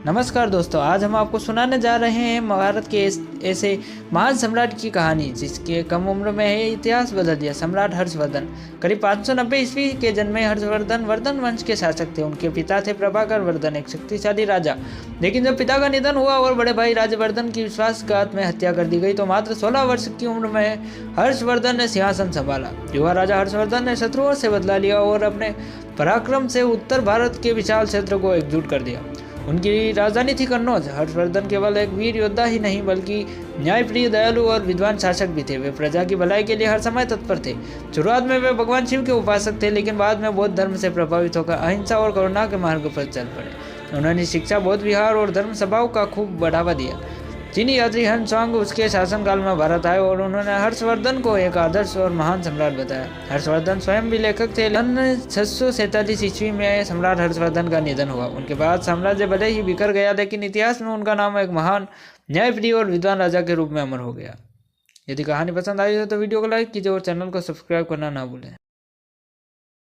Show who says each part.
Speaker 1: नमस्कार दोस्तों, आज हम आपको सुनाने जा रहे हैं भारत के ऐसे महान सम्राट की कहानी जिसके कम उम्र में ही इतिहास बदल दिया। सम्राट हर्षवर्धन। करीब 590 ईस्वी के जन्मे हर्षवर्धन वर्धन वंश के शासक थे। उनके पिता थे प्रभाकर वर्धन, एक शक्तिशाली राजा। लेकिन जब पिता का निधन हुआ और बड़े भाई राजवर्धन की विश्वासघात में हत्या कर दी गई तो मात्र 16 वर्ष की उम्र में हर्षवर्धन ने सिंहासन संभाला। युवा राजा हर्षवर्धन ने शत्रुओं से बदला लिया और अपने पराक्रम से उत्तर भारत के विशाल क्षेत्र को एकजुट कर दिया। उनकी राजधानी थी कन्नौज। हर्षवर्धन केवल एक वीर योद्धा ही नहीं बल्कि न्यायप्रिय, दयालु और विद्वान शासक भी थे। वे प्रजा की भलाई के लिए हर समय तत्पर थे। शुरुआत में वे भगवान शिव के उपासक थे, लेकिन बाद में बौद्ध धर्म से प्रभावित होकर अहिंसा और करुणा के मार्ग पर चल पड़े। उन्होंने शिक्षा, बौद्ध विहार और धर्म सभाओं का खूब बढ़ावा दिया। चीनी यात्री हन त्सांग उसके शासनकाल में भारत आए और उन्होंने हर्षवर्धन को एक आदर्श और महान सम्राट बताया। हर्षवर्धन स्वयं भी लेखक थे। 647 ईस्वी में सम्राट हर्षवर्धन का निधन हुआ। उनके बाद साम्राज्य भले ही बिखर गया, लेकिन इतिहास में उनका नाम एक महान, न्यायप्रिय और विद्वान राजा के रूप में अमर हो गया। यदि कहानी पसंद आई हो तो वीडियो को लाइक कीजिए और चैनल को सब्सक्राइब करना ना भूलें।